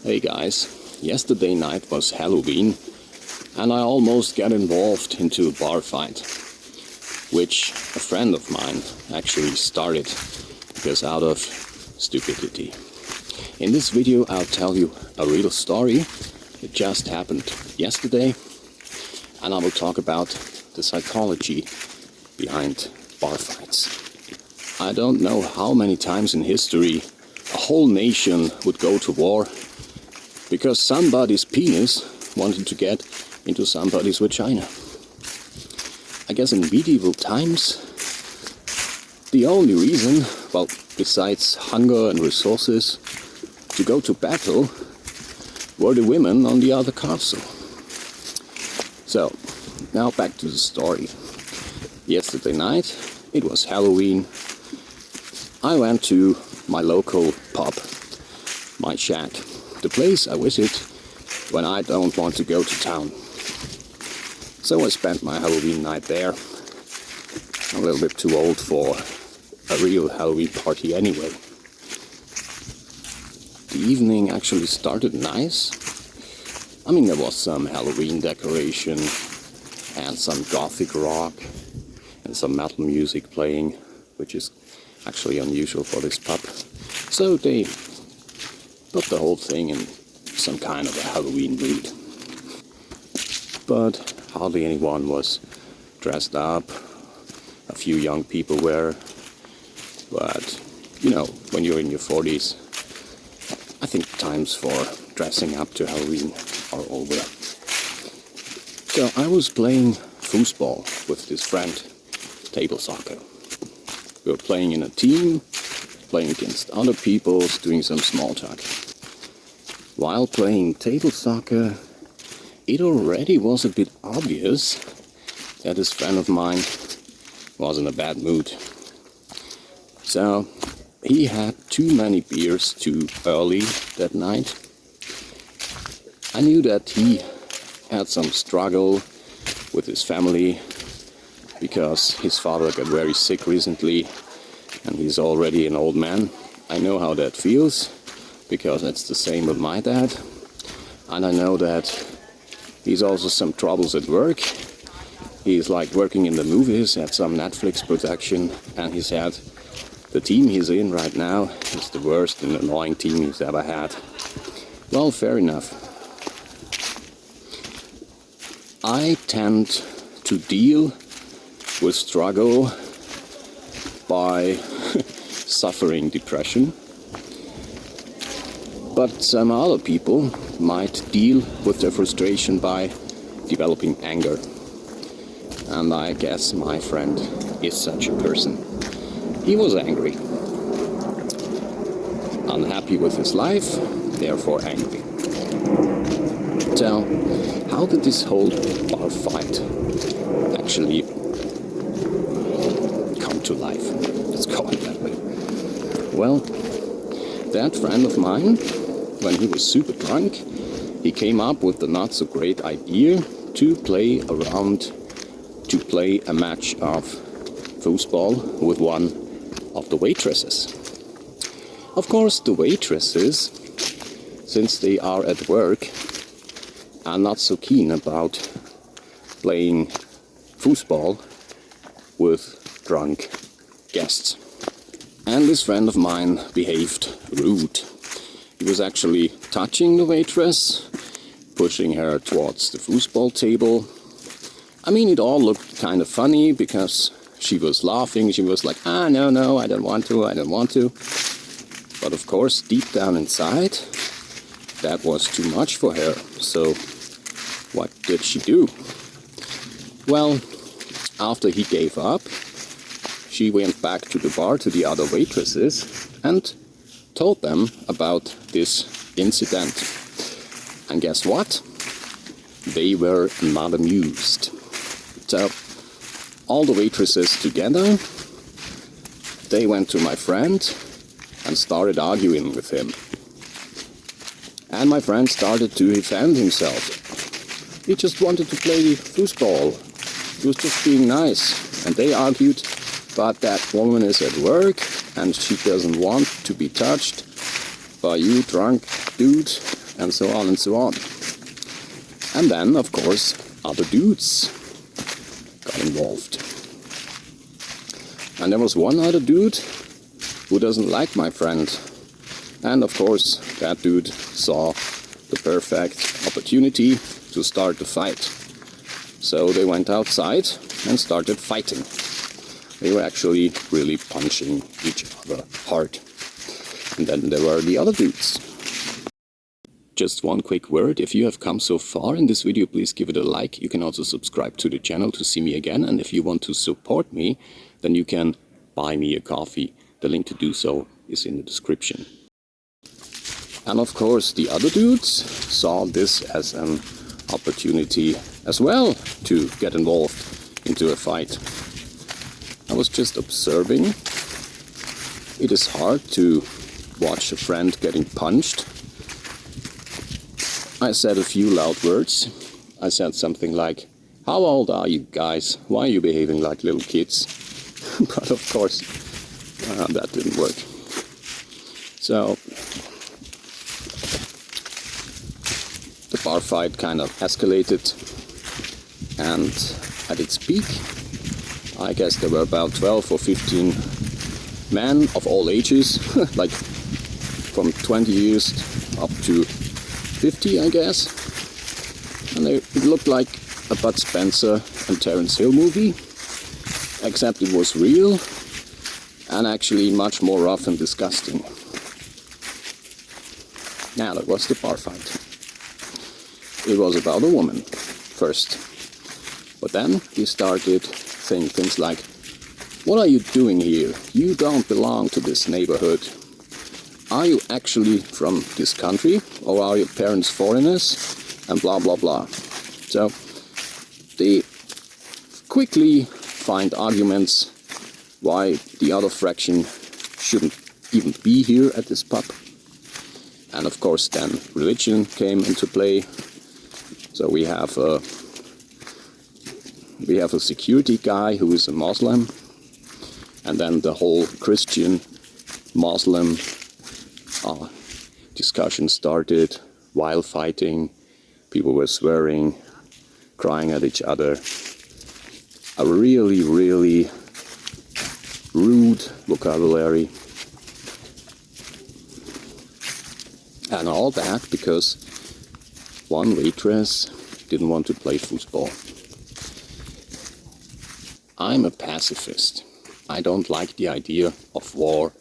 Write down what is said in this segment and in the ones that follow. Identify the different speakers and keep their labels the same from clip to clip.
Speaker 1: Hey guys, yesterday night was Helloween and I almost got involved into a bar fight, which a friend of mine actually started because out of stupidity. In this video I'll tell you a real story that just happened yesterday, and I will talk about the psychology behind bar fights. I don't know how many times in history a whole nation would go to war because somebody's penis wanted to get into somebody's vagina. I guess in medieval times, the only reason, well, besides hunger and resources, to go to battle were the women on the other castle. So, now back to the story. Yesterday night, it was Halloween. I went to my local pub, my shack, the place I visit when I don't want to go to town. So I spent my Halloween night there. I'm a little bit too old for a real Halloween party anyway. The evening actually started nice. I mean, there was some Halloween decoration and some gothic rock and some metal music playing, which is actually unusual for this pub. So they put the whole thing in some kind of a Halloween mood. But hardly anyone was dressed up. A few young people were. But, you know, when you're in your 40s, I think times for dressing up to Halloween are over. So I was playing foosball with this friend, table soccer. We were playing in a team, playing against other people, doing some small talk. While playing table soccer, it already was a bit obvious that this friend of mine was in a bad mood. So he had too many beers too early that night. I knew that he had some struggle with his family because his father got very sick recently and he's already an old man. I know how that feels because it's the same with my dad. And I know that he's also some troubles at work. He's like working in the movies at some Netflix production, and he said the team he's in right now is the worst and annoying team he's ever had. Well, fair enough. I tend to deal with struggle by suffering depression. But some other people might deal with their frustration by developing anger. And I guess my friend is such a person. He was angry. Unhappy with his life, therefore angry. So, how did this whole bar fight actually come to life? Let's call it that way. Well, that friend of mine, when he was super drunk, he came up with the not so great idea to play a match of foosball with one of the waitresses. Of course, the waitresses, since they are at work, are not so keen about playing foosball with drunk guests. And this friend of mine behaved rude. He was actually touching the waitress, pushing her towards the foosball table. I mean, it all looked kind of funny because she was laughing. She was like, no, I don't want to. But of course, deep down inside, that was too much for her. So what did she do? Well, after he gave up, she went back to the bar to the other waitresses and told them about this incident. And guess what? They were not amused. So, all the waitresses together, they went to my friend and started arguing with him. And my friend started to defend himself. He just wanted to play foosball. He was just being nice. And they argued, but that woman is at work and she doesn't want to be touched by you drunk dude and so on and so on. And then, of course, other dudes got involved. And there was one other dude who doesn't like my friend. And of course, that dude saw the perfect opportunity to start the fight. So they went outside and started fighting. They were actually really punching each other hard. And then there were the other dudes. Just one quick word, if you have come so far in this video, please give it a like. You can also subscribe to the channel to see me again. And if you want to support me, then you can buy me a coffee. The link to do so is in the description. And of course, the other dudes saw this as an opportunity as well to get involved into a fight. I was just observing. It is hard to watch a friend getting punched. I said a few loud words. I said something like, "How old are you guys? Why are you behaving like little kids?" But of course, that didn't work. So the bar fight kind of escalated, and at its peak, I guess there were about 12 or 15 men of all ages, like from 20 years up to 50, I guess. And it looked like a Bud Spencer and Terence Hill movie, except it was real and actually much more rough and disgusting. Now, that was the bar fight. It was about a woman first. But then he started saying things like, "What are you doing here? You don't belong to this neighborhood. Are you actually from this country, or are your parents foreigners?" And blah blah blah. So they quickly find arguments why the other fraction shouldn't even be here at this pub. And of course then religion came into play. So we have a security guy who is a Muslim, and then the whole Christian Muslim discussion started while fighting. People were swearing, crying at each other. A really, really rude vocabulary. And all that because one waitress didn't want to play football. I'm a pacifist. I don't like the idea of war,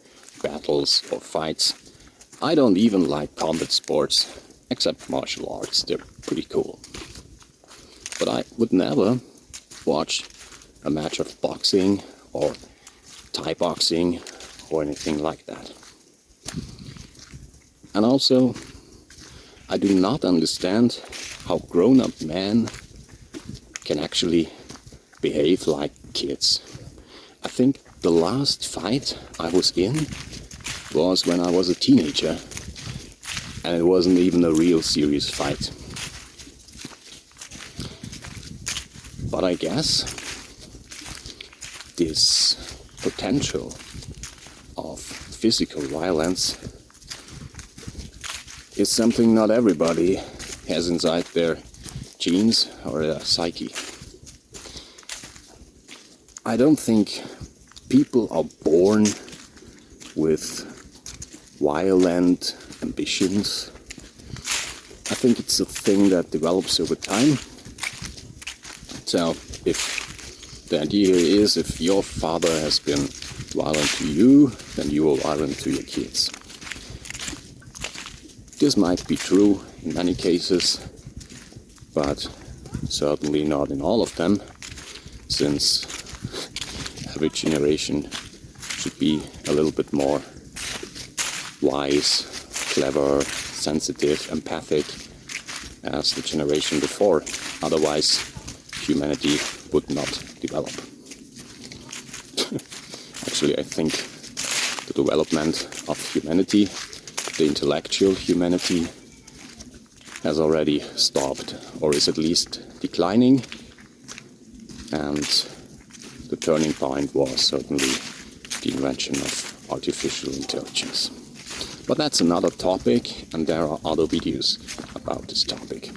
Speaker 1: battles or fights. I don't even like combat sports, except martial arts. They're pretty cool. But I would never watch a match of boxing or Thai boxing or anything like that. And also, I do not understand how grown-up men can actually behave like kids. I think the last fight I was in was when I was a teenager, and it wasn't even a real serious fight. But I guess this potential of physical violence is something not everybody has inside their genes or their psyche. I don't think people are born with violent ambitions. I think it's a thing that develops over time. So if the idea is if your father has been violent to you, then you are violent to your kids. This might be true in many cases, but certainly not in all of them, since every generation should be a little bit more wise, clever, sensitive, empathic as the generation before. Otherwise, humanity would not develop. Actually, I think the development of humanity, the intellectual humanity, has already stopped, or is at least declining. And the turning point was certainly the invention of artificial intelligence. But that's another topic, and there are other videos about this topic.